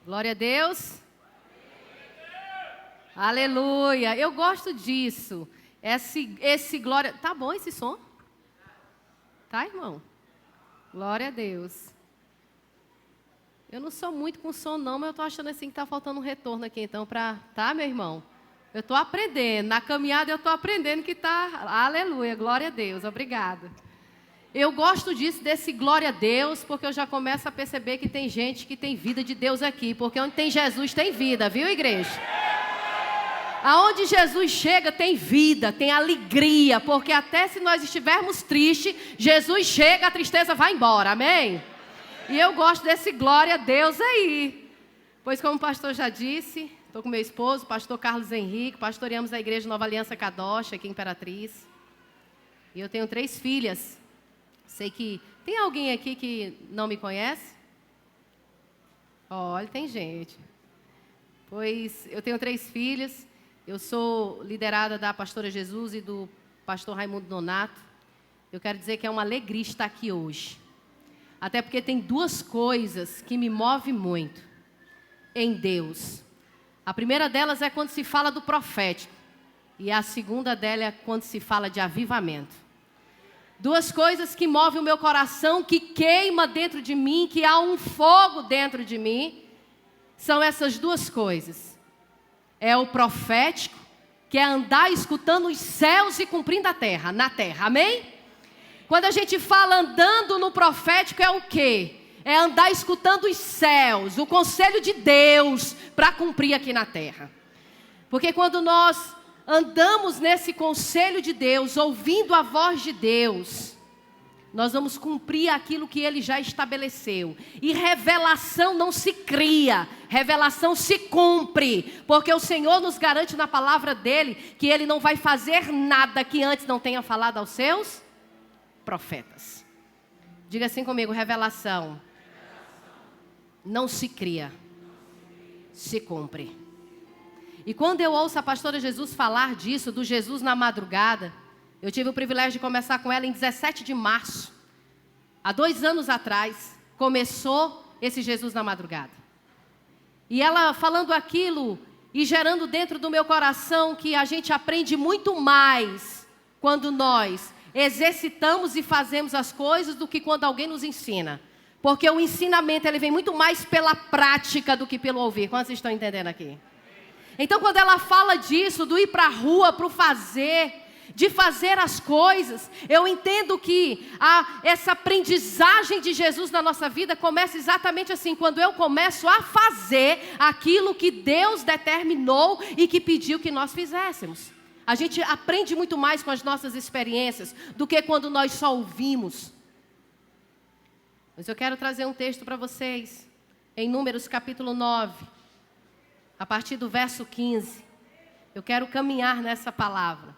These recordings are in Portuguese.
Glória a Deus. Aleluia. Eu gosto disso. Esse glória... Tá bom esse som? Tá, irmão? Glória a Deus. Eu não sou muito com som não, mas eu tô achando assim que tá faltando um retorno aqui então tá, meu irmão? Eu tô aprendendo. Na caminhada eu tô aprendendo que tá... Aleluia. Glória a Deus. Obrigada. Eu gosto disso, desse glória a Deus, porque eu já começo a perceber que tem gente que tem vida de Deus aqui, porque onde tem Jesus tem vida, viu, igreja? Aonde Jesus chega tem vida, tem alegria, porque até se nós estivermos tristes, Jesus chega, a tristeza vai embora, amém? E eu gosto desse glória a Deus aí, pois como o pastor já disse, estou com meu esposo, pastor Carlos Henrique, pastoreamos a igreja Nova Aliança Kadosh, aqui em Imperatriz, e eu tenho 3 filhas. Sei que tem alguém aqui que não me conhece? Olha, tem gente. Pois eu tenho 3 filhas. Eu sou liderada da pastora Jesus e do pastor Raimundo Donato. Eu quero dizer que é uma alegria estar aqui hoje. Até porque tem 2 coisas que me movem muito em Deus. A primeira delas é quando se fala do profético. E a segunda dela é quando se fala de avivamento. 2 coisas que movem o meu coração, que queima dentro de mim, que há um fogo dentro de mim, são essas 2 coisas. É o profético, que é andar escutando os céus e cumprindo a terra, na terra, amém? Quando a gente fala andando no profético, é o quê? É andar escutando os céus, o conselho de Deus, para cumprir aqui na terra. Porque quando nós andamos nesse conselho de Deus, ouvindo a voz de Deus, nós vamos cumprir aquilo que Ele já estabeleceu. E revelação não se cria, revelação se cumpre, porque o Senhor nos garante na palavra dEle que Ele não vai fazer nada que antes não tenha falado aos seus profetas. Diga assim comigo, revelação não se cria, se cumpre. E quando eu ouço a pastora Jesus falar disso, do Jesus na madrugada, eu tive o privilégio de conversar com ela em 17 de março. Há 2 anos atrás, começou esse Jesus na madrugada. E ela falando aquilo e gerando dentro do meu coração que a gente aprende muito mais quando nós exercitamos e fazemos as coisas do que quando alguém nos ensina. Porque o ensinamento ele vem muito mais pela prática do que pelo ouvir. Quantos estão entendendo aqui? Então, quando ela fala disso, do ir para a rua, para o fazer, de fazer as coisas, eu entendo que essa aprendizagem de Jesus na nossa vida começa exatamente assim, quando eu começo a fazer aquilo que Deus determinou e que pediu que nós fizéssemos. A gente aprende muito mais com as nossas experiências do que quando nós só ouvimos. Mas eu quero trazer um texto para vocês, em Números capítulo 9. A partir do verso 15, eu quero caminhar nessa palavra.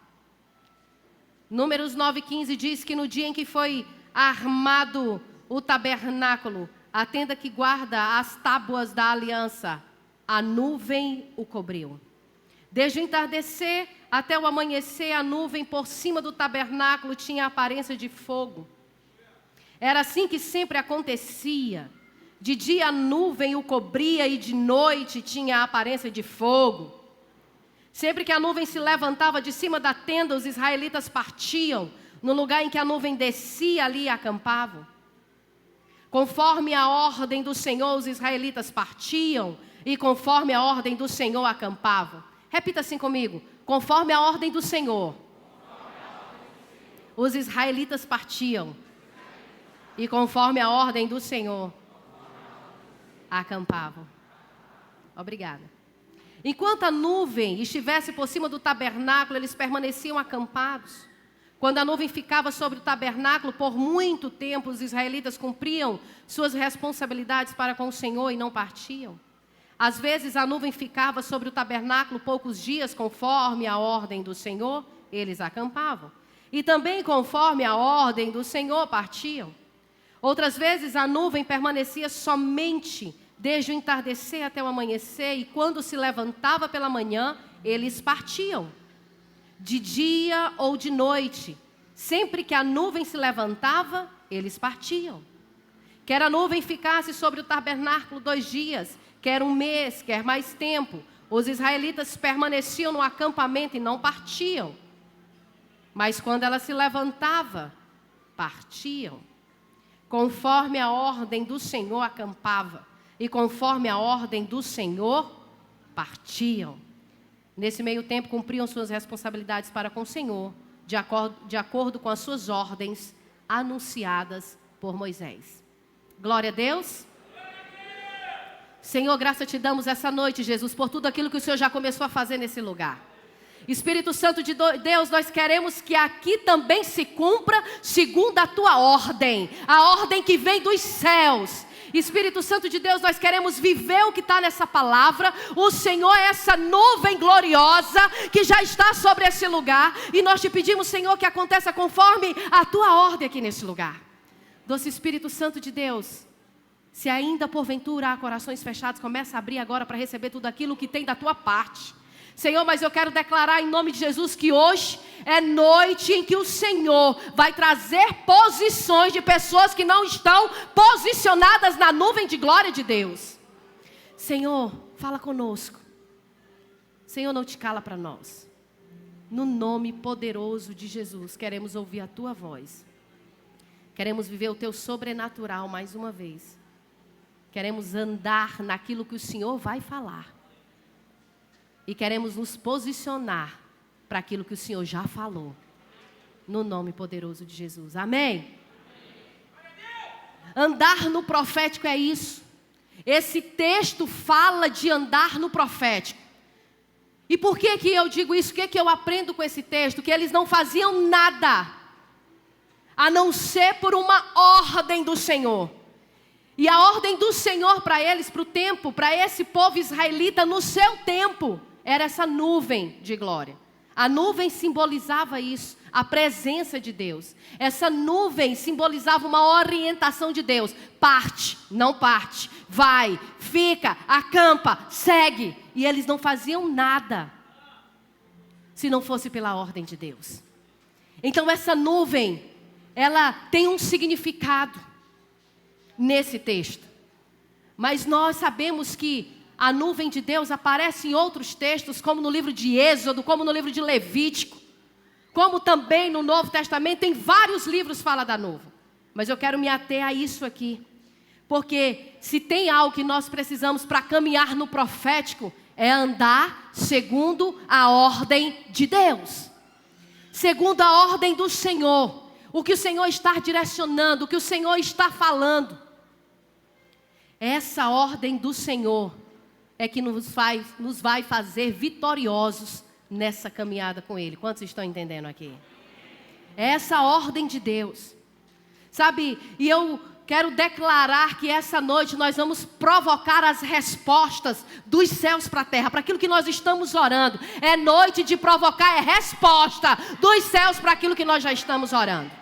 Números 9:15 diz que no dia em que foi armado o tabernáculo, a tenda que guarda as tábuas da aliança, a nuvem o cobriu. Desde o entardecer até o amanhecer, a nuvem por cima do tabernáculo tinha a aparência de fogo. Era assim que sempre acontecia. De dia a nuvem o cobria e de noite tinha a aparência de fogo. Sempre que a nuvem se levantava de cima da tenda, os israelitas partiam. No lugar em que a nuvem descia, ali acampavam. Conforme a ordem do Senhor, os israelitas partiam. E conforme a ordem do Senhor, acampavam. Repita assim comigo. Conforme a ordem do Senhor, os israelitas partiam. E conforme a ordem do Senhor, acampavam. Obrigada. Enquanto a nuvem estivesse por cima do tabernáculo, eles permaneciam acampados. Quando a nuvem ficava sobre o tabernáculo, por muito tempo os israelitas cumpriam suas responsabilidades para com o Senhor e não partiam. Às vezes a nuvem ficava sobre o tabernáculo poucos dias, conforme a ordem do Senhor, eles acampavam. E também conforme a ordem do Senhor, partiam. Outras vezes a nuvem permanecia somente desde o entardecer até o amanhecer, e quando se levantava pela manhã, eles partiam. De dia ou de noite, sempre que a nuvem se levantava, eles partiam. Quer a nuvem ficasse sobre o tabernáculo 2 dias, quer um mês, quer mais tempo. Os israelitas permaneciam no acampamento e não partiam. Mas quando ela se levantava, partiam. Conforme a ordem do Senhor acampava, e conforme a ordem do Senhor partiam. Nesse meio tempo cumpriam suas responsabilidades para com o Senhor, de acordo com as suas ordens anunciadas por Moisés. Glória a Deus. Senhor, graça te damos essa noite, Jesus, por tudo aquilo que o Senhor já começou a fazer nesse lugar. Espírito Santo de Deus, nós queremos que aqui também se cumpra segundo a tua ordem, a ordem que vem dos céus. Espírito Santo de Deus, nós queremos viver o que está nessa palavra. O Senhor é essa nuvem gloriosa que já está sobre esse lugar, e nós te pedimos, Senhor, que aconteça conforme a tua ordem aqui nesse lugar. Doce Espírito Santo de Deus, se ainda porventura há corações fechados, começa a abrir agora para receber tudo aquilo que tem da tua parte. Senhor, mas eu quero declarar em nome de Jesus que hoje é noite em que o Senhor vai trazer posições de pessoas que não estão posicionadas na nuvem de glória de Deus. Senhor, fala conosco. Senhor, não te cala para nós. No nome poderoso de Jesus, queremos ouvir a tua voz. Queremos viver o teu sobrenatural mais uma vez. Queremos andar naquilo que o Senhor vai falar. E queremos nos posicionar para aquilo que o Senhor já falou. No nome poderoso de Jesus. Amém? Andar no profético é isso. Esse texto fala de andar no profético. E por que que eu digo isso? O que que eu aprendo com esse texto? Que eles não faziam nada a não ser por uma ordem do Senhor. E a ordem do Senhor para eles, para o tempo, para esse povo israelita, no seu tempo, era essa nuvem de glória. A nuvem simbolizava isso, a presença de Deus. Essa nuvem simbolizava uma orientação de Deus. Parte, não parte, vai, fica, acampa, segue. E eles não faziam nada se não fosse pela ordem de Deus. Então essa nuvem, ela tem um significado nesse texto. Mas nós sabemos que a nuvem de Deus aparece em outros textos, como no livro de Êxodo, como no livro de Levítico, como também no Novo Testamento, em vários livros fala da nuvem. Mas eu quero me ater a isso aqui, porque se tem algo que nós precisamos para caminhar no profético, é andar segundo a ordem de Deus, segundo a ordem do Senhor, o que o Senhor está direcionando, o que o Senhor está falando. Essa ordem do Senhor é que nos vai fazer vitoriosos nessa caminhada com Ele. Quantos estão entendendo aqui? Essa ordem de Deus. Sabe, e eu quero declarar que essa noite nós vamos provocar as respostas dos céus para a terra, para aquilo que nós estamos orando. É noite de provocar a resposta dos céus para aquilo que nós já estamos orando.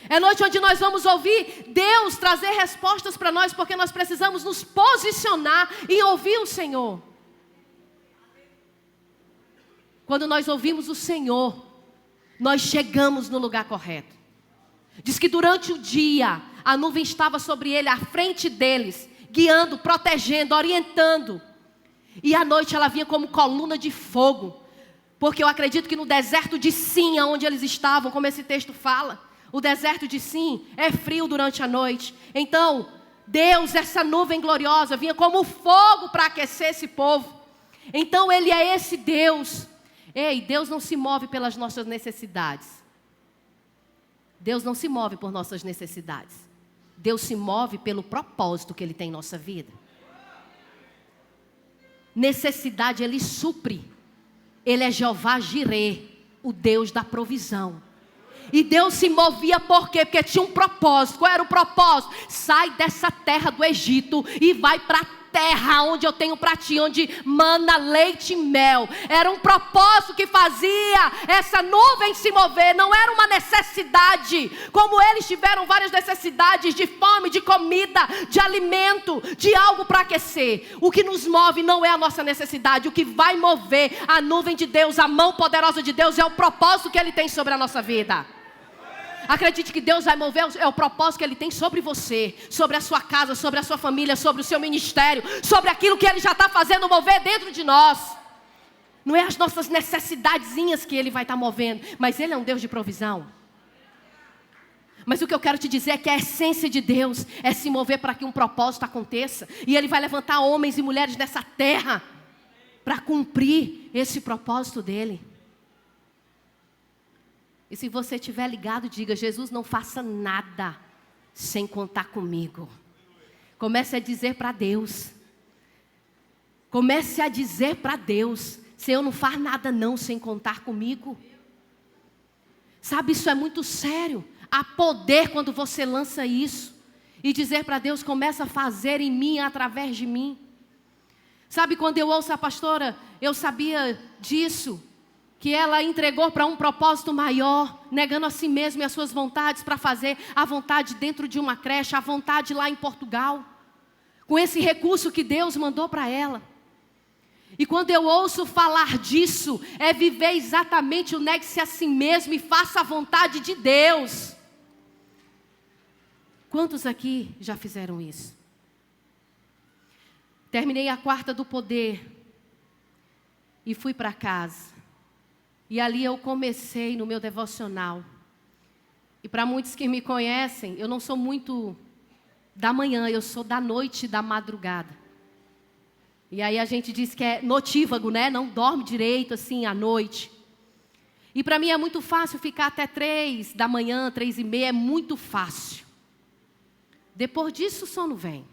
É noite onde nós vamos ouvir Deus trazer respostas para nós, porque nós precisamos nos posicionar e ouvir o Senhor. Quando nós ouvimos o Senhor, nós chegamos no lugar correto. Diz que durante o dia, a nuvem estava sobre ele, à frente deles, guiando, protegendo, orientando. E à noite ela vinha como coluna de fogo. Porque eu acredito que no deserto de Sim, onde eles estavam, como esse texto fala, o deserto de Sim é frio durante a noite. Então, Deus, essa nuvem gloriosa, vinha como fogo para aquecer esse povo. Então, Ele é esse Deus. Ei, Deus não se move pelas nossas necessidades. Deus não se move por nossas necessidades. Deus se move pelo propósito que Ele tem em nossa vida. Necessidade Ele supre. Ele é Jeová Jirê, o Deus da provisão. E Deus se movia por quê? Porque tinha um propósito. Qual era o propósito? Sai dessa terra do Egito e vai para a terra onde eu tenho para ti, onde mana leite e mel. Era um propósito que fazia essa nuvem se mover. Não era uma necessidade, como eles tiveram várias necessidades de fome, de comida, de alimento, de algo para aquecer. O que nos move não é a nossa necessidade. O que vai mover a nuvem de Deus, a mão poderosa de Deus, é o propósito que Ele tem sobre a nossa vida. Acredite que Deus vai mover é o propósito que Ele tem sobre você, sobre a sua casa, sobre a sua família, sobre o seu ministério, sobre aquilo que Ele já está fazendo mover dentro de nós. Não é as nossas necessidadezinhas que Ele vai estar movendo, mas Ele é um Deus de provisão. Mas o que eu quero te dizer é que a essência de Deus é se mover para que um propósito aconteça. E Ele vai levantar homens e mulheres nessa terra para cumprir esse propósito dEle. E se você estiver ligado, diga: Jesus, não faça nada sem contar comigo. Comece a dizer para Deus. Comece a dizer para Deus: Senhor, não faz nada não sem contar comigo. Sabe, isso é muito sério. Há poder quando você lança isso. E dizer para Deus: começa a fazer em mim, através de mim. Sabe, quando eu ouço a pastora, eu sabia disso. Que ela entregou para um propósito maior, negando a si mesma e as suas vontades para fazer a vontade dentro de uma creche, a vontade lá em Portugal. Com esse recurso que Deus mandou para ela. E quando eu ouço falar disso, é viver exatamente o negue-se a si mesmo e faça a vontade de Deus. Quantos aqui já fizeram isso? Terminei a quarta do poder e fui para casa. E ali eu comecei no meu devocional. E para muitos que me conhecem, eu não sou muito da manhã, eu sou da noite e da madrugada. E aí a gente diz que é notívago, né? Não dorme direito assim à noite. E para mim é muito fácil ficar até 3 da manhã, 3:30, é muito fácil. Depois disso o sono vem.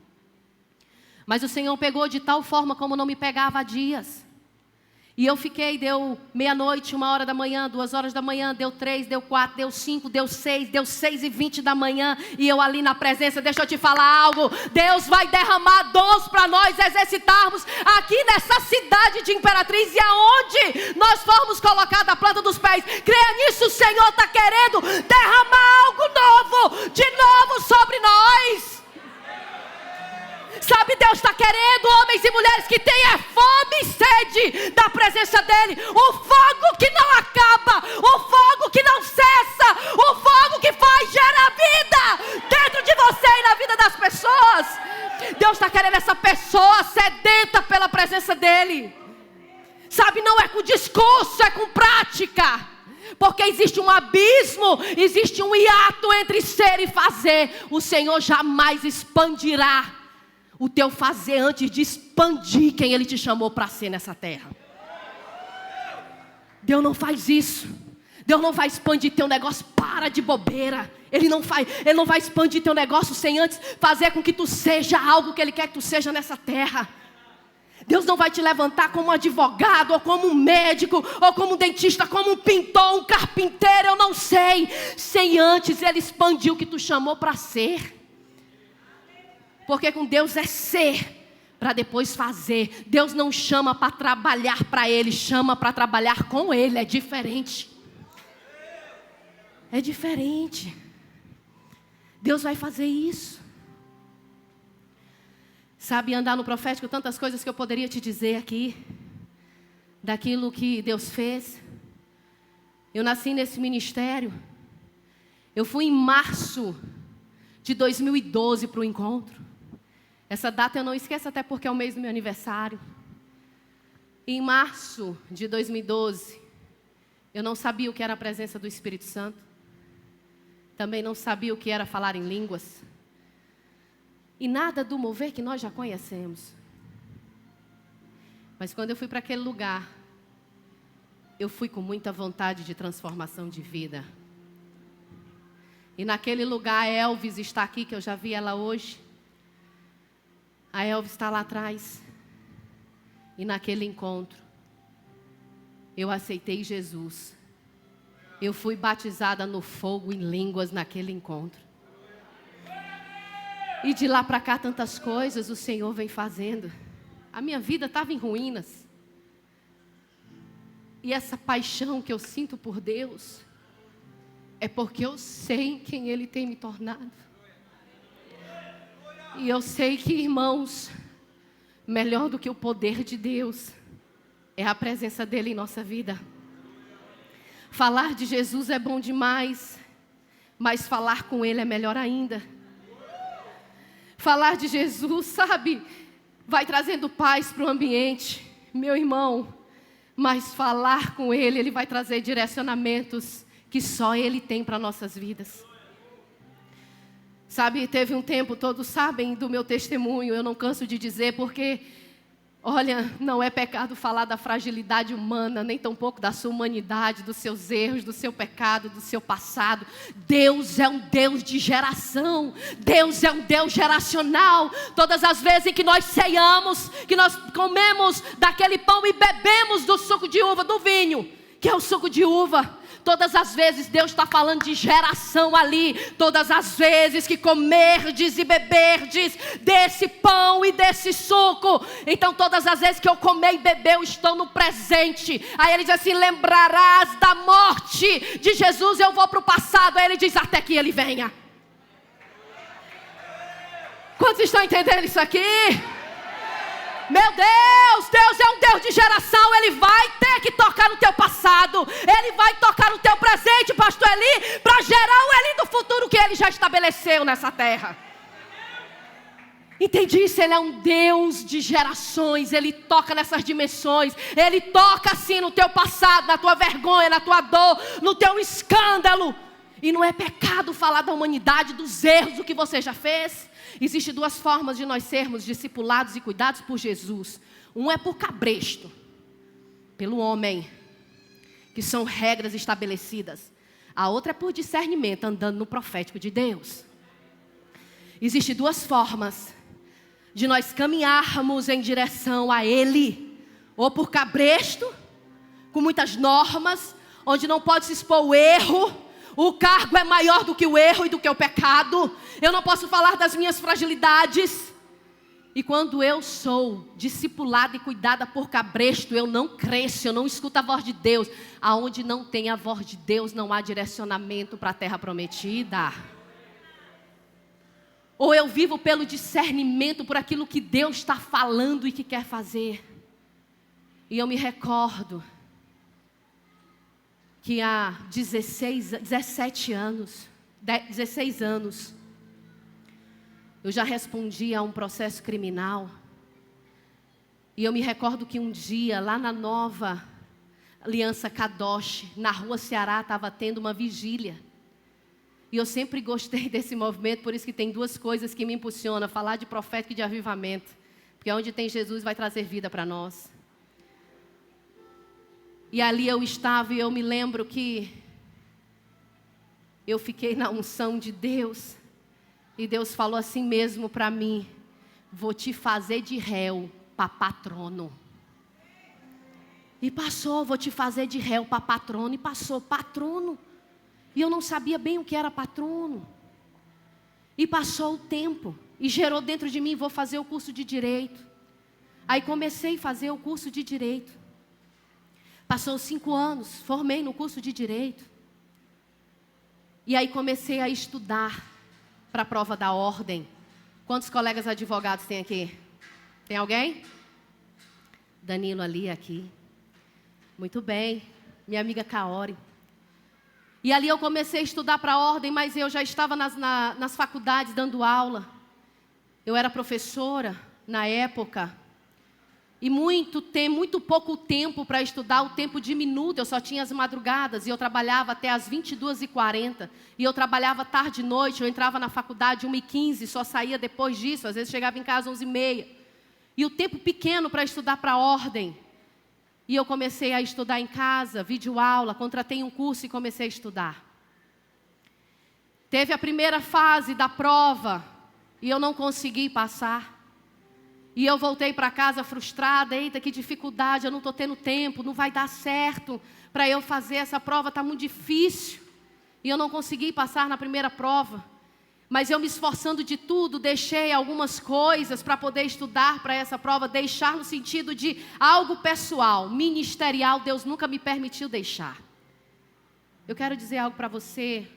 Mas o Senhor pegou de tal forma como não me pegava há dias. E eu fiquei, deu meia-noite, 1h da manhã, 2h da manhã, deu 3, deu 4, deu 5, deu 6, deu 6:20 da manhã. E eu ali na presença, deixa eu te falar algo. Deus vai derramar dons para nós exercitarmos aqui nessa cidade de Imperatriz. E aonde nós formos colocados a planta dos pés. Creia nisso, o Senhor está querendo derramar algo novo, de novo sobre nós. Sabe, Deus está querendo homens e mulheres que tenham fome e sede da presença dEle. O fogo que não acaba, o fogo que não cessa, o fogo que faz gerar vida dentro de você e na vida das pessoas. Deus está querendo essa pessoa sedenta pela presença dEle. Sabe, não é com discurso, é com prática. Porque existe um abismo, existe um hiato entre ser e fazer. O Senhor jamais expandirá o teu fazer antes de expandir quem Ele te chamou para ser nessa terra. Deus não faz isso. Deus não vai expandir teu negócio, para de bobeira. Ele não vai expandir teu negócio sem antes fazer com que tu seja algo que Ele quer que tu seja nessa terra. Deus não vai te levantar como um advogado, ou como um médico, ou como um dentista, como um pintor, um carpinteiro, eu não sei. Sem antes Ele expandir o que tu chamou para ser. Porque com Deus é ser, para depois fazer. Deus não chama para trabalhar para Ele, chama para trabalhar com Ele. É diferente. É diferente. Deus vai fazer isso. Sabe, andar no profético, tantas coisas que eu poderia te dizer aqui. Daquilo que Deus fez. Eu nasci nesse ministério. Eu fui em março de 2012 para o encontro. Essa data eu não esqueço, até porque é o mês do meu aniversário. Em março de 2012, eu não sabia o que era a presença do Espírito Santo. Também não sabia o que era falar em línguas. E nada do mover que nós já conhecemos. Mas quando eu fui para aquele lugar, eu fui com muita vontade de transformação de vida. E naquele lugar, a Elvis está aqui, que eu já vi ela hoje. A Elvis está lá atrás. E naquele encontro, eu aceitei Jesus. Eu fui batizada no fogo em línguas naquele encontro. E de lá para cá, tantas coisas o Senhor vem fazendo. A minha vida estava em ruínas. E essa paixão que eu sinto por Deus, é porque eu sei quem Ele tem me tornado. E eu sei que, irmãos, melhor do que o poder de Deus é a presença dEle em nossa vida. Falar de Jesus é bom demais. mas falar com Ele é melhor ainda. Falar de Jesus, sabe, vai trazendo paz para o ambiente, meu irmão. Mas falar com Ele, Ele vai trazer direcionamentos que só Ele tem para nossas vidas. Sabe, teve um tempo, todos sabem do meu testemunho, eu não canso de dizer, porque, olha, não é pecado falar da fragilidade humana, nem tampouco da sua humanidade, dos seus erros, do seu pecado, do seu passado. Deus é um Deus de geração, Deus é um Deus geracional. Todas as vezes em que nós ceiamos, que nós comemos daquele pão e bebemos do suco de uva, do vinho, que é o suco de uva, todas as vezes Deus está falando de geração ali. Todas as vezes que comerdes e beberdes desse pão e desse suco, então todas as vezes que eu comer e beber, eu estou no presente. Aí ele diz assim: lembrarás da morte de Jesus. Eu vou para o passado. Aí ele diz: até que ele venha. Quantos estão entendendo isso aqui? Meu Deus, Deus é um Deus de geração. Ele vai ter que tocar no teu passado, Ele vai tocar no teu presente, pastor Eli, para gerar o Eli do futuro que Ele já estabeleceu nessa terra. Entende isso? Ele é um Deus de gerações. Ele toca nessas dimensões. Ele toca assim no teu passado, na tua vergonha, na tua dor, no teu escândalo. E não é pecado falar da humanidade, dos erros, do que você já fez. Existem duas formas de nós sermos discipulados e cuidados por Jesus. Um é por cabresto, pelo homem, que são regras estabelecidas. A outra é por discernimento, andando no profético de Deus. Existem duas formas de nós caminharmos em direção a Ele. Ou por cabresto, com muitas normas, onde não pode se expor o erro. O cargo é maior do que o erro e do que o pecado. Eu não posso falar das minhas fragilidades. E quando eu sou discipulada e cuidada por cabresto, eu não cresço, eu não escuto a voz de Deus. Aonde não tem a voz de Deus, não há direcionamento para a terra prometida. Ou eu vivo pelo discernimento, por aquilo que Deus está falando e que quer fazer. E eu me recordo que há 16 anos, eu já respondi a um processo criminal. E eu me recordo que um dia, lá na Nova Aliança Kadosh, na rua Ceará, estava tendo uma vigília. E eu sempre gostei desse movimento, por isso que tem duas coisas que me impulsionam: falar de profético e de avivamento. Porque onde tem Jesus vai trazer vida para nós. E ali eu estava e eu me lembro que eu fiquei na unção de Deus. E Deus falou assim mesmo para mim: vou te fazer de réu para patrono. E passou: vou te fazer de réu para patrono. E passou: patrono. E eu não sabia bem o que era patrono. E passou o tempo. E gerou dentro de mim: vou fazer o curso de Direito. Aí comecei a fazer o curso de Direito. Passou 5 anos, formei no curso de Direito. E aí comecei a estudar para a prova da ordem. Quantos colegas advogados tem aqui? Tem alguém? Danilo ali, aqui. Muito bem. Minha amiga Kaori. E ali eu comecei a estudar para a ordem, mas eu já estava nas faculdades dando aula. Eu era professora na época. E muito pouco tempo para estudar, o tempo diminuto, eu só tinha as madrugadas e eu trabalhava até as 22h40. E eu trabalhava tarde e noite, eu entrava na faculdade 1h15, só saía depois disso, às vezes chegava em casa 11h30. E o tempo pequeno para estudar para a ordem. E eu comecei a estudar em casa, videoaula, contratei um curso e comecei a estudar. Teve a primeira fase da prova e eu não consegui passar. E eu voltei para casa frustrada: eita, que dificuldade, eu não estou tendo tempo, não vai dar certo para eu fazer essa prova, está muito difícil. E eu não consegui passar na primeira prova. Mas eu me esforçando de tudo, deixei algumas coisas para poder estudar para essa prova. Deixar no sentido de algo pessoal, ministerial, Deus nunca me permitiu deixar. Eu quero dizer algo para você,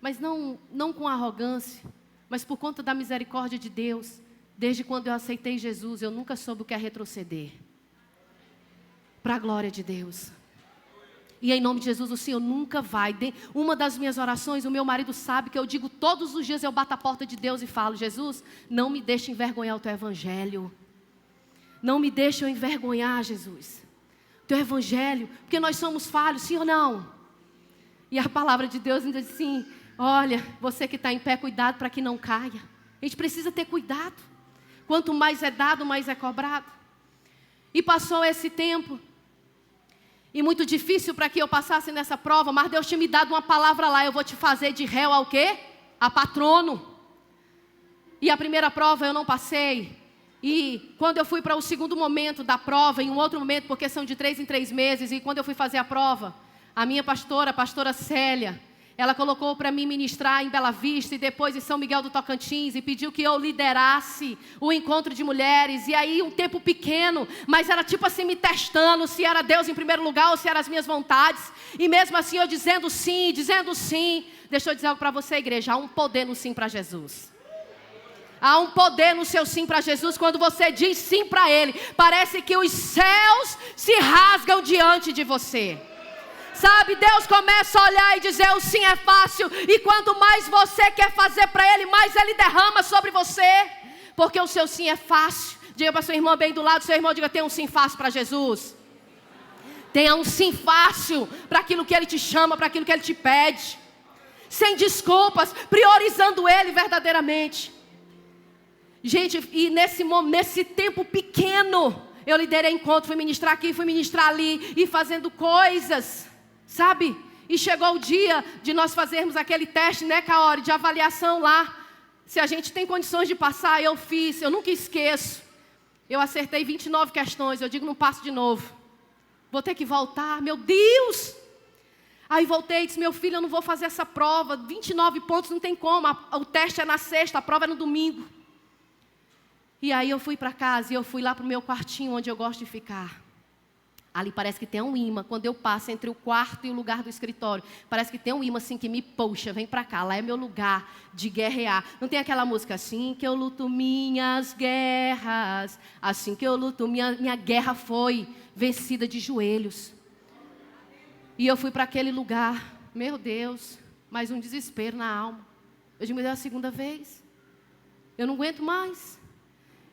mas não com arrogância, mas por conta da misericórdia de Deus. Desde quando eu aceitei Jesus, eu nunca soube o que é retroceder. Para a glória de Deus. E em nome de Jesus, o Senhor nunca vai. Uma das minhas orações, o meu marido sabe que eu digo todos os dias, eu bato a porta de Deus e falo: Jesus, não me deixe envergonhar o teu evangelho. Não me deixe eu envergonhar, Jesus, o teu evangelho, porque nós somos falhos, sim ou não? E a palavra de Deus ainda diz assim: olha, você que está em pé, cuidado para que não caia. A gente precisa ter cuidado. Quanto mais é dado, mais é cobrado. E passou esse tempo. E muito difícil para que eu passasse nessa prova, mas Deus tinha me dado uma palavra lá: eu vou te fazer de réu ao quê? A patrono. E a primeira prova eu não passei. E quando eu fui para o segundo momento da prova, em um outro momento, porque são de 3 em 3 meses, e quando eu fui fazer a prova, a minha pastora, a pastora Célia, ela colocou para mim ministrar em Bela Vista e depois em São Miguel do Tocantins, e pediu que eu liderasse o encontro de mulheres. E aí um tempo pequeno, mas era tipo assim me testando se era Deus em primeiro lugar ou se eram as minhas vontades. E mesmo assim eu dizendo sim, dizendo sim. Deixa eu dizer algo para você, igreja: há um poder no sim para Jesus. Há um poder no seu sim para Jesus. Quando você diz sim para Ele, parece que os céus se rasgam diante de você. Sabe, Deus começa a olhar e dizer: o sim é fácil. E quanto mais você quer fazer para Ele, mais Ele derrama sobre você. Porque o seu sim é fácil. Diga para seu irmão bem do lado, seu irmão, diga: tem um sim fácil para Jesus. Tenha um sim fácil para aquilo que Ele te chama, para aquilo que Ele te pede. Sem desculpas, priorizando Ele verdadeiramente. Gente, e nesse tempo pequeno, eu liderei encontro, fui ministrar aqui, fui ministrar ali, e fazendo coisas, sabe? E chegou o dia de nós fazermos aquele teste, né, Kaori, de avaliação lá. Se a gente tem condições de passar, eu fiz, eu nunca esqueço. Eu acertei 29 questões, eu digo: não passo de novo. Vou ter que voltar, meu Deus! Aí voltei e disse: meu filho, eu não vou fazer essa prova, 29 pontos não tem como, o teste é na sexta, a prova é no domingo. E aí eu fui para casa e eu fui lá para o meu quartinho onde eu gosto de ficar. Ali parece que tem um imã. Quando eu passo entre o quarto e o lugar do escritório, parece que tem um imã assim que me puxa, vem para cá. Lá é meu lugar de guerrear. Não tem aquela música: assim que eu luto minhas guerras, assim que eu luto minha guerra foi vencida de joelhos. E eu fui para aquele lugar. Meu Deus, mais um desespero na alma. Eu digo: meu Deus, é a segunda vez. Eu não aguento mais.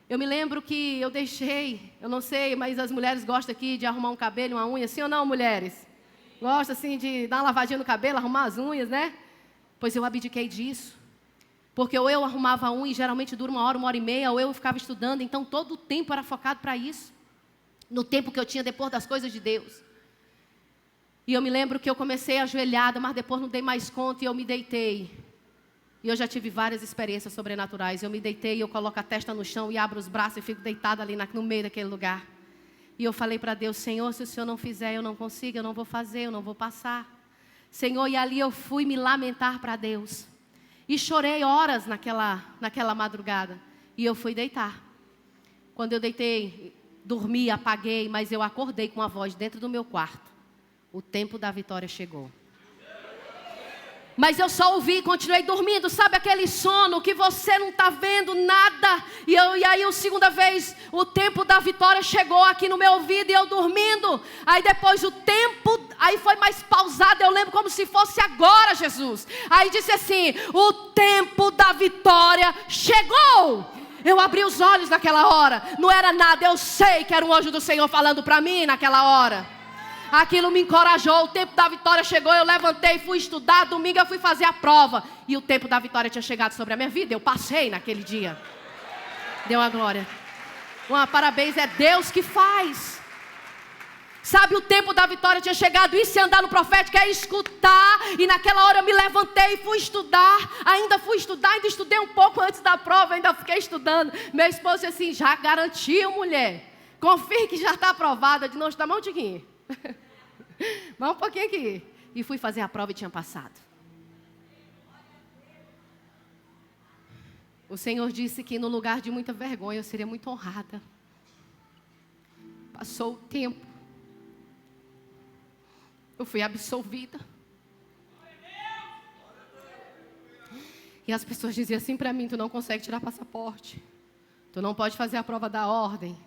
Eu me lembro que eu deixei, eu não sei, mas as mulheres gostam aqui de arrumar um cabelo, uma unha, sim ou não, mulheres? Gostam assim de dar uma lavadinha no cabelo, arrumar as unhas, né? Pois eu abdiquei disso. Porque ou eu arrumava a unha, e geralmente dura 1 hora e meia, ou eu ficava estudando, então todo o tempo era focado para isso. No tempo que eu tinha depois das coisas de Deus. E eu me lembro que eu comecei ajoelhada, mas depois não dei mais conta e eu me deitei. E eu já tive várias experiências sobrenaturais. Eu me deitei, eu coloco a testa no chão e abro os braços e fico deitada ali no meio daquele lugar. E eu falei para Deus: Senhor, se o Senhor não fizer, eu não consigo, eu não vou fazer, eu não vou passar. Senhor, e ali eu fui me lamentar para Deus. E chorei horas naquela madrugada. E eu fui deitar. Quando eu deitei, dormi, apaguei, mas eu acordei com a voz dentro do meu quarto: o tempo da vitória chegou. Mas eu só ouvi e continuei dormindo. Sabe aquele sono que você não está vendo nada? E aí a segunda vez, o tempo da vitória chegou aqui no meu ouvido e eu dormindo. Aí depois o tempo, aí foi mais pausado. Eu lembro como se fosse agora, Jesus. Aí disse assim: o tempo da vitória chegou. Eu abri os olhos naquela hora. Não era nada, eu sei que era um anjo do Senhor falando para mim naquela hora. Aquilo me encorajou, o tempo da vitória chegou, eu levantei, fui estudar, domingo eu fui fazer a prova. E o tempo da vitória tinha chegado sobre a minha vida, eu passei naquele dia. Deu a glória. Parabéns, é Deus que faz. Sabe, o tempo da vitória tinha chegado, e se andar no profético é escutar. E naquela hora eu me levantei e fui estudar, ainda estudei um pouco antes da prova, ainda fiquei estudando. Meu esposo disse assim: já garantiu, mulher, confie que já está aprovada. De não estudar, mas um tiquinho. Mas um pouquinho aqui. E fui fazer a prova e tinha passado. O Senhor disse que no lugar de muita vergonha eu seria muito honrada. Passou o tempo. Eu fui absolvida. E as pessoas diziam assim para mim: tu não consegue tirar passaporte. Tu não pode fazer a prova da ordem.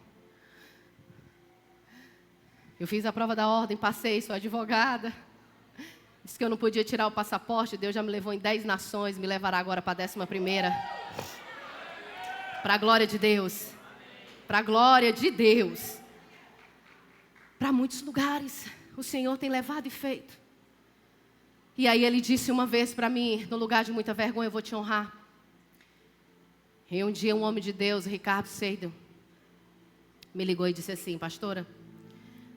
Eu fiz a prova da ordem, passei, sou advogada. Disse que eu não podia tirar o passaporte, Deus já me levou em 10 nações, me levará agora para a 11ª. Para a glória de Deus. Para a glória de Deus. Para muitos lugares, o Senhor tem levado e feito. E aí ele disse uma vez para mim, no lugar de muita vergonha, eu vou te honrar. E um dia um homem de Deus, Ricardo Seidel, me ligou e disse assim: pastora,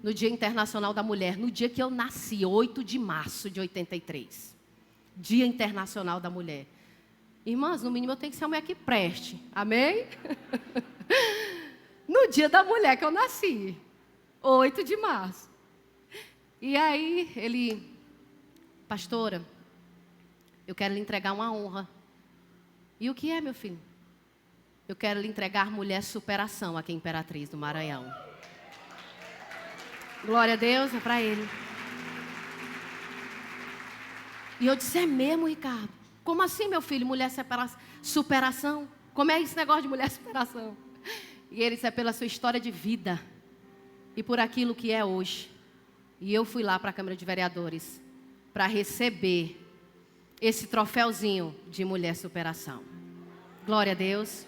no Dia Internacional da Mulher, no dia que eu nasci, 8 de março de 83, Dia Internacional da Mulher. Irmãs, no mínimo eu tenho que ser uma mulher que preste, amém? No dia da mulher que eu nasci, 8 de março. E aí ele, pastora, eu quero lhe entregar uma honra. E o que é, meu filho? Eu quero lhe entregar mulher superação aqui em Imperatriz do Maranhão. Glória a Deus, é para ele. E eu disse: é mesmo, Ricardo? Como assim, meu filho, mulher superação? Como é esse negócio de mulher superação? E ele disse: é pela sua história de vida e por aquilo que é hoje. E eu fui lá para a Câmara de Vereadores para receber esse troféuzinho de mulher superação. Glória a Deus.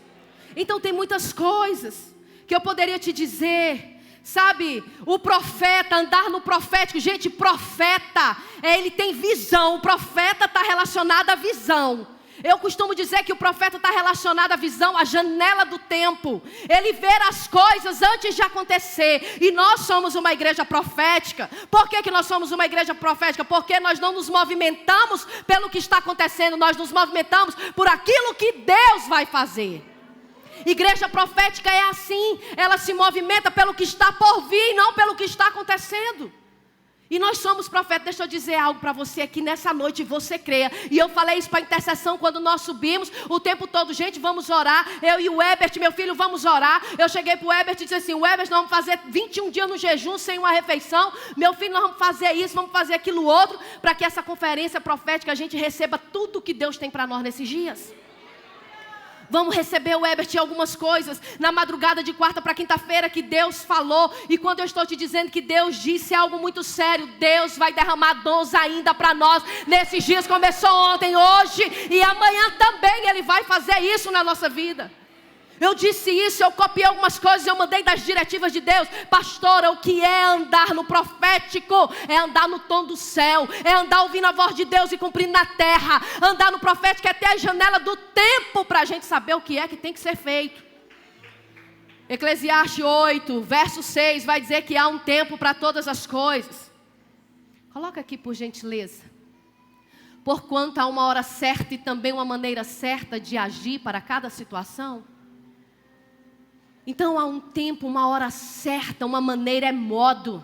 Então tem muitas coisas que eu poderia te dizer. Sabe, o profeta, andar no profético. Gente, profeta, ele tem visão. O profeta está relacionado à visão. Eu costumo dizer que o profeta está relacionado à visão, à janela do tempo. Ele vê as coisas antes de acontecer. E nós somos uma igreja profética. Por que nós somos uma igreja profética? Porque nós não nos movimentamos pelo que está acontecendo. Nós nos movimentamos por aquilo que Deus vai fazer. Igreja profética é assim, ela se movimenta pelo que está por vir e não pelo que está acontecendo. E nós somos profetas. Deixa eu dizer algo para você aqui nessa noite, você creia. E eu falei isso para a intercessão quando nós subimos o tempo todo: gente, vamos orar. Eu e o Ebert, meu filho, vamos orar. Eu cheguei para o Ebert e disse assim: o Ebert, nós vamos fazer 21 dias no jejum sem uma refeição. Meu filho, nós vamos fazer isso, vamos fazer aquilo outro, para que essa conferência profética a gente receba tudo que Deus tem para nós nesses dias. Vamos receber o Ebert em algumas coisas na madrugada de quarta para quinta-feira que Deus falou. E quando eu estou te dizendo que Deus disse algo muito sério, Deus vai derramar dons ainda para nós nesses dias. Começou ontem, hoje e amanhã também Ele vai fazer isso na nossa vida. Eu disse isso, eu copiei algumas coisas, eu mandei das diretivas de Deus. Pastora, o que é andar no profético? É andar no tom do céu, é andar ouvindo a voz de Deus e cumprindo na terra. Andar no profético é ter a janela do tempo para a gente saber o que é que tem que ser feito. Eclesiastes 8, verso 6, vai dizer que há um tempo para todas as coisas. Coloca aqui, por gentileza. Porquanto há uma hora certa e também uma maneira certa de agir para cada situação. Então há um tempo, uma hora certa, uma maneira, é modo.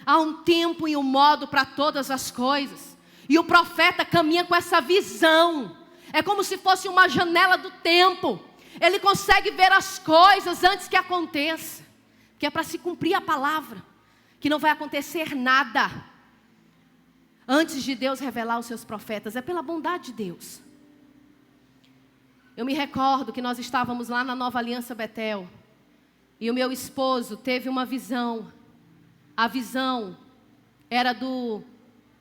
Há um tempo e um modo para todas as coisas. E o profeta caminha com essa visão. É como se fosse uma janela do tempo. Ele consegue ver as coisas antes que aconteça. Que é para se cumprir a palavra. Que não vai acontecer nada antes de Deus revelar os seus profetas. É pela bondade de Deus. Eu me recordo que nós estávamos lá na Nova Aliança Betel. E o meu esposo teve uma visão. A visão era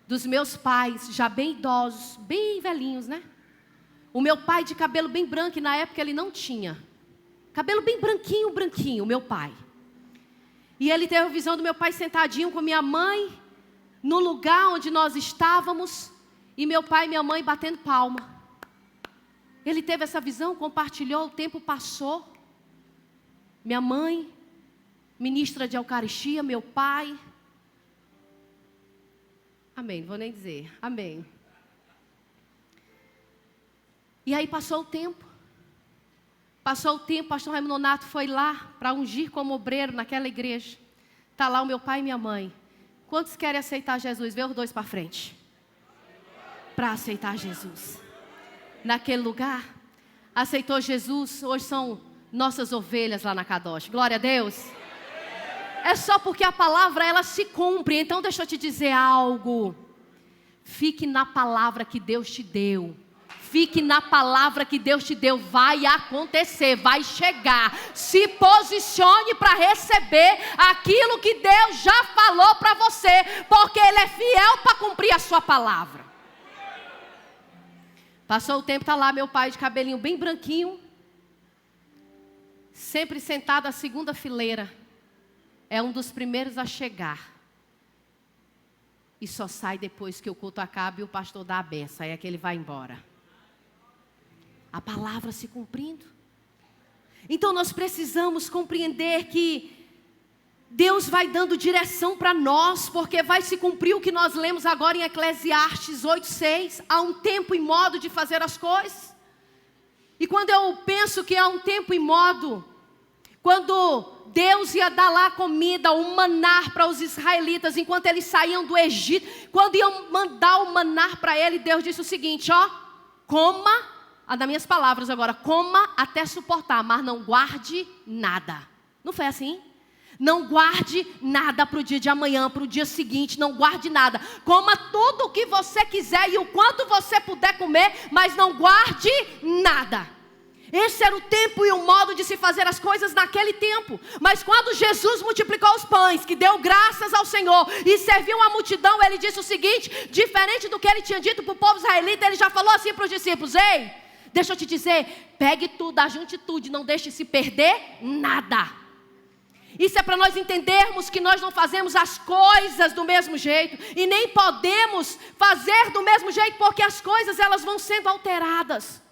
dos meus pais, já bem idosos, bem velhinhos, né? O meu pai de cabelo bem branco, e na época ele não tinha. Cabelo bem branquinho, branquinho, o meu pai. E ele teve a visão do meu pai sentadinho com minha mãe, no lugar onde nós estávamos, e meu pai e minha mãe batendo palma. Ele teve essa visão, compartilhou, o tempo passou. Minha mãe, ministra de Eucaristia, meu pai. Amém, não vou nem dizer, amém. E aí passou o tempo. Passou o tempo, o pastor Raimundo Nonato foi lá para ungir como obreiro naquela igreja. Está lá o meu pai e minha mãe. Quantos querem aceitar Jesus? Vê os dois para frente. Para aceitar Jesus. Naquele lugar, aceitou Jesus, hoje são nossas ovelhas lá na Kadosh. Glória a Deus. É só porque a palavra, ela se cumpre. Então deixa eu te dizer algo. Fique na palavra que Deus te deu. Fique na palavra que Deus te deu. Vai acontecer, vai chegar. Se posicione para receber aquilo que Deus já falou para você, porque Ele é fiel para cumprir a sua palavra. Passou o tempo, está lá meu pai de cabelinho bem branquinho, sempre sentado à segunda fileira. É um dos primeiros a chegar. E só sai depois que o culto acaba e o pastor dá a benção. Aí é que ele vai embora. A palavra se cumprindo. Então nós precisamos compreender que Deus vai dando direção para nós, porque vai se cumprir o que nós lemos agora em Eclesiastes 8:6. Há um tempo e modo de fazer as coisas. E quando eu penso que há um tempo e modo, quando Deus ia dar lá comida, o maná para os israelitas, enquanto eles saíam do Egito, quando iam mandar o maná para ele, Deus disse o seguinte, coma, das minhas palavras agora, coma até suportar, mas não guarde nada. Não foi assim? Não guarde nada para o dia de amanhã, para o dia seguinte, não guarde nada. Coma tudo o que você quiser e o quanto você puder comer, mas não guarde nada. Esse era o tempo e o modo de se fazer as coisas naquele tempo. Mas quando Jesus multiplicou os pães, que deu graças ao Senhor e serviu a multidão, Ele disse o seguinte, diferente do que Ele tinha dito para o povo israelita, Ele já falou assim para os discípulos, ei, deixa eu te dizer, pegue tudo, ajunte tudo, não deixe se perder nada. Isso é para nós entendermos que nós não fazemos as coisas do mesmo jeito e nem podemos fazer do mesmo jeito porque as coisas elas vão sendo alteradas.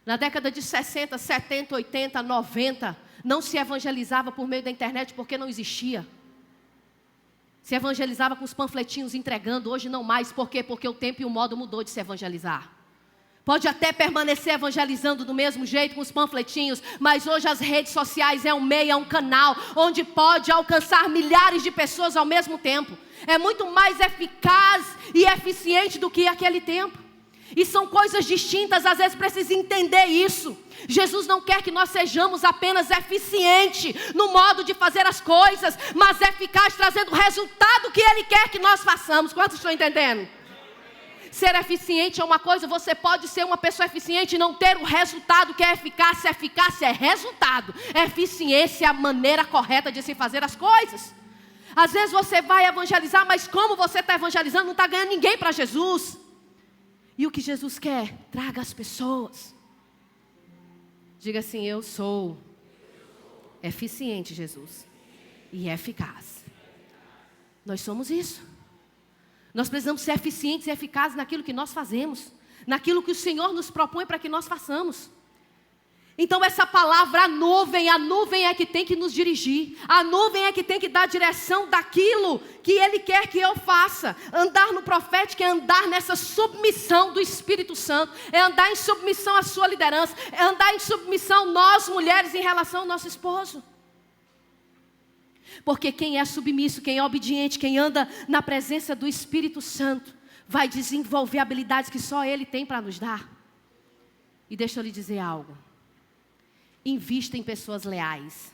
Na década de 60, 70, 80, 90, não se evangelizava por meio da internet porque não existia. Se evangelizava com os panfletinhos entregando, hoje não mais. Por quê? Porque o tempo e o modo mudou de se evangelizar. Pode até permanecer evangelizando do mesmo jeito com os panfletinhos, mas hoje as redes sociais é um meio, é um canal, onde pode alcançar milhares de pessoas ao mesmo tempo. É muito mais eficaz e eficiente do que aquele tempo. E são coisas distintas, às vezes precisa entender isso. Jesus não quer que nós sejamos apenas eficientes no modo de fazer as coisas, mas eficaz trazendo o resultado que Ele quer que nós façamos. Quantos estão entendendo? Ser eficiente é uma coisa, você pode ser uma pessoa eficiente e não ter o resultado que é eficácia. Eficácia é resultado, eficiência é a maneira correta de se fazer as coisas. Às vezes você vai evangelizar, mas como você está evangelizando, não está ganhando ninguém para Jesus. E o que Jesus quer? Traga as pessoas. Diga assim, eu sou eficiente, Jesus, e eficaz. Nós somos isso. Nós precisamos ser eficientes e eficazes naquilo que nós fazemos, naquilo que o Senhor nos propõe para que nós façamos. Então essa palavra, a nuvem é que tem que nos dirigir. A nuvem é que tem que dar a direção daquilo que Ele quer que eu faça. Andar no profético é andar nessa submissão do Espírito Santo. É andar em submissão à sua liderança. É andar em submissão nós mulheres em relação ao nosso esposo. Porque quem é submisso, quem é obediente, quem anda na presença do Espírito Santo, vai desenvolver habilidades que só Ele tem para nos dar. E deixa eu lhe dizer algo. Invista em pessoas leais.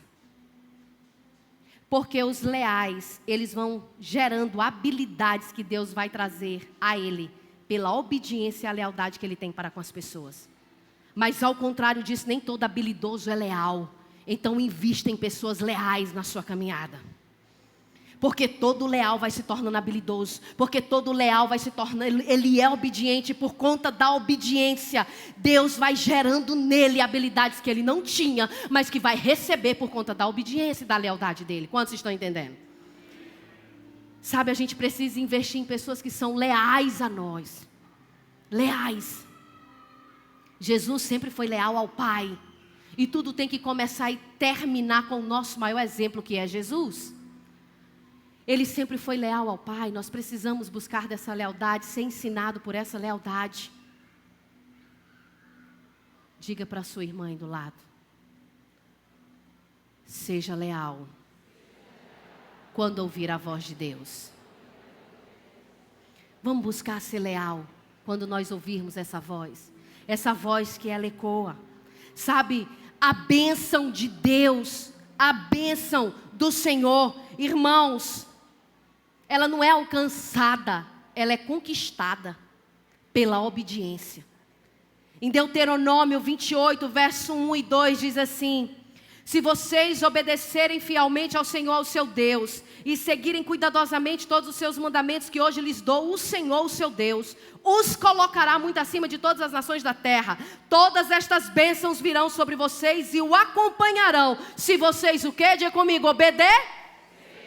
Porque os leais, eles vão gerando habilidades que Deus vai trazer a ele, pela obediência e a lealdade que ele tem para com as pessoas. Mas ao contrário disso, nem todo habilidoso é leal. Então invista em pessoas leais na sua caminhada. Porque todo leal vai se tornando habilidoso. Porque todo leal vai se tornando, ele é obediente. Por conta da obediência, Deus vai gerando nele habilidades que ele não tinha, mas que vai receber por conta da obediência e da lealdade dele. Quantos estão entendendo? Sabe, a gente precisa investir em pessoas que são leais a nós. Leais. Jesus sempre foi leal ao Pai. E tudo tem que começar e terminar com o nosso maior exemplo, que é Jesus. Ele sempre foi leal ao Pai. Nós precisamos buscar dessa lealdade, ser ensinado por essa lealdade. Diga para a sua irmã aí do lado. Seja leal quando ouvir a voz de Deus. Vamos buscar ser leal quando nós ouvirmos essa voz. Essa voz que ela ecoa. Sabe, a bênção de Deus, a bênção do Senhor, irmãos, ela não é alcançada, ela é conquistada. pela obediência. Em Deuteronômio 28, verso 1 e 2 diz assim: se vocês obedecerem fielmente ao Senhor, ao seu Deus, e seguirem cuidadosamente todos os seus mandamentos que hoje lhes dou, o Senhor, o seu Deus, os colocará muito acima de todas as nações da terra. Todas estas bênçãos virão sobre vocês e o acompanharão. Se vocês o quê? Diga comigo,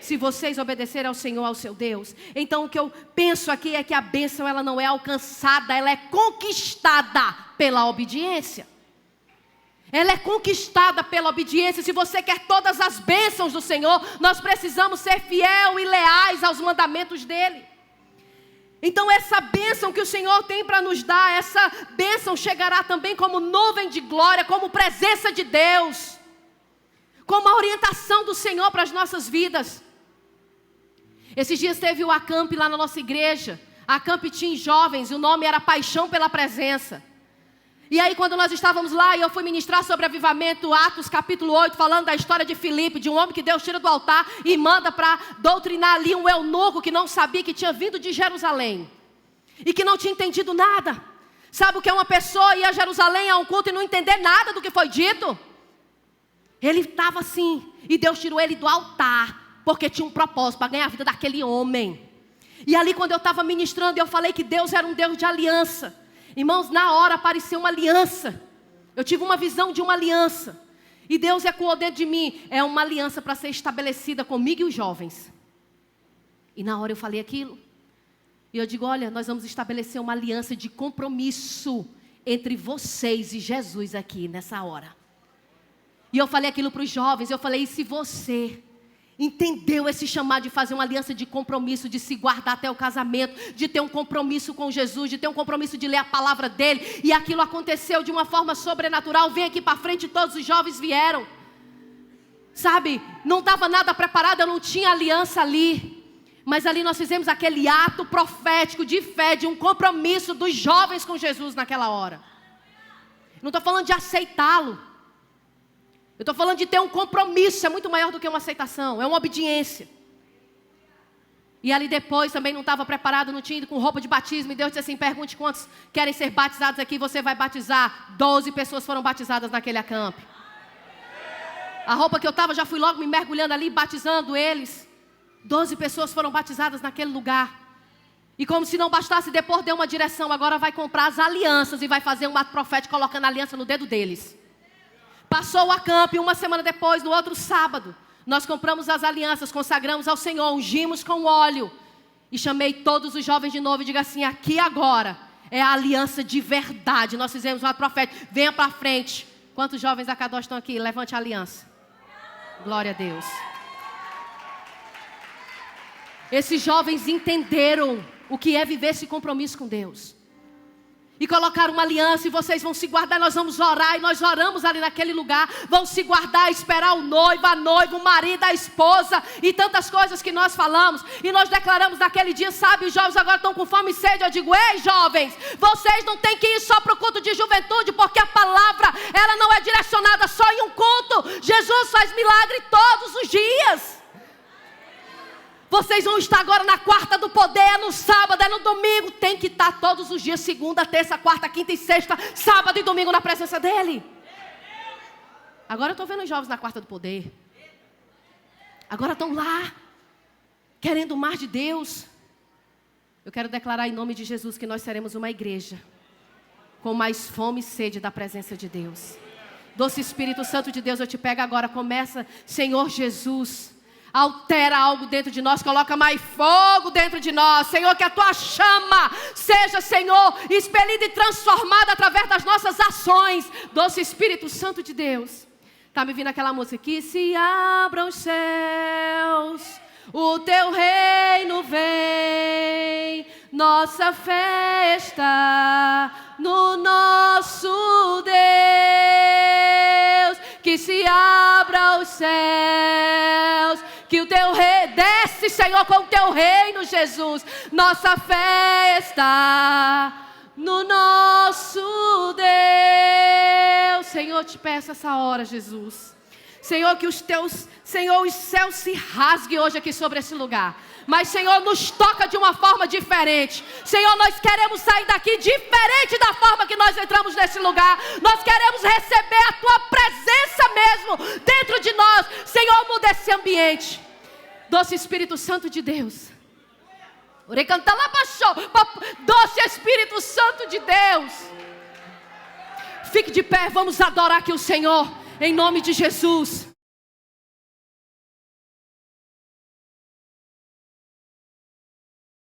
se vocês obedecerem ao Senhor, ao seu Deus. Então o que eu penso aqui é que a bênção ela não é alcançada, ela é conquistada pela obediência. Ela é conquistada pela obediência. Se você quer todas as bênçãos do Senhor, nós precisamos ser fiel e leais aos mandamentos dEle. Então essa bênção que o Senhor tem para nos dar, essa bênção chegará também como nuvem de glória, como presença de Deus, como a orientação do Senhor para as nossas vidas. Esses dias teve o Acamp lá na nossa igreja. A Acamp tinha jovens e o nome era Paixão pela Presença. E aí quando nós estávamos lá e eu fui ministrar sobre avivamento, Atos capítulo 8, falando da história de Filipe, de um homem que Deus tira do altar e manda para doutrinar ali um eunuco que não sabia, que tinha vindo de Jerusalém e que não tinha entendido nada. Sabe o que é uma pessoa ir a Jerusalém a um culto e não entender nada do que foi dito? Ele estava assim, e Deus tirou ele do altar, porque tinha um propósito para ganhar a vida daquele homem. E ali quando eu estava ministrando, eu falei que Deus era um Deus de aliança. Irmãos, na hora apareceu uma aliança. Eu tive uma visão de uma aliança. E Deus ecoou dentro de mim. É uma aliança para ser estabelecida comigo e os jovens. E na hora eu falei aquilo. E eu digo, olha, nós vamos estabelecer uma aliança de compromisso entre vocês e Jesus aqui nessa hora. E eu falei aquilo para os jovens. Eu falei, e se você entendeu esse chamado de fazer uma aliança de compromisso, de se guardar até o casamento, de ter um compromisso com Jesus, de ter um compromisso de ler a palavra dele, e aquilo aconteceu de uma forma sobrenatural, vem aqui para frente, todos os jovens vieram. Sabe, não estava nada preparado, eu não tinha aliança ali, mas ali nós fizemos aquele ato profético de fé, de um compromisso dos jovens com Jesus naquela hora. Não estou falando de aceitá-lo, eu estou falando de ter um compromisso, é muito maior do que uma aceitação, é uma obediência. E ali depois também não estava preparado, não tinha ido com roupa de batismo. E Deus disse assim, pergunte quantos querem ser batizados aqui, você vai batizar. 12 pessoas foram batizadas naquele acampe. A roupa que eu estava, já fui logo me mergulhando ali, batizando eles. 12 pessoas foram batizadas naquele lugar. E como se não bastasse, depois deu uma direção, agora vai comprar as alianças e vai fazer um ato profético colocando a aliança no dedo deles. Passou o acampe, uma semana depois, no outro sábado, nós compramos as alianças, consagramos ao Senhor, ungimos com óleo. E chamei todos os jovens de novo e digo assim, aqui agora é a aliança de verdade. Nós fizemos um ato profético, venha para frente. Quantos jovens da Cadó estão aqui? Levante a aliança. Glória a Deus. Esses jovens entenderam o que é viver esse compromisso com Deus. E colocaram uma aliança, e vocês vão se guardar, nós vamos orar, e nós oramos ali naquele lugar, vão se guardar, esperar o noivo, a noiva, o marido, a esposa, e tantas coisas que nós falamos, e nós declaramos naquele dia, sabe, os jovens agora estão com fome e sede, eu digo, ei jovens, vocês não têm que ir só para o culto de juventude, porque a palavra, ela não é direcionada só em um culto, Jesus faz milagre todos os dias. Vocês vão estar agora na quarta do poder, é no sábado, é no domingo. Tem que estar todos os dias, segunda, terça, quarta, quinta e sexta, sábado e domingo na presença dEle. Agora eu estou vendo os jovens na quarta do poder. Agora estão lá, querendo mais de Deus. Eu quero declarar em nome de Jesus que nós seremos uma igreja com mais fome e sede da presença de Deus. Doce Espírito Santo de Deus, eu te pego agora, começa, Senhor Jesus, altera algo dentro de nós, coloca mais fogo dentro de nós, Senhor, que a tua chama seja, Senhor, expelida e transformada através das nossas ações. Doce Espírito Santo de Deus, está me vindo aquela música, que se abram os céus, o teu reino vem, nossa fé está no nosso Deus, que se abra os céus, que o teu rei desce, Senhor, com o teu reino, Jesus. Nossa fé está no nosso Deus. Senhor, te peço essa hora, Jesus. Senhor, que os céus se rasguem hoje aqui sobre esse lugar. Mas, Senhor, nos toca de uma forma diferente. Senhor, nós queremos sair daqui diferente da forma que nós entramos nesse lugar. Nós queremos receber a Tua presença mesmo dentro de nós. Senhor, muda esse ambiente. Doce Espírito Santo de Deus. Doce Espírito Santo de Deus. Fique de pé, vamos adorar aqui o Senhor. Em nome de Jesus.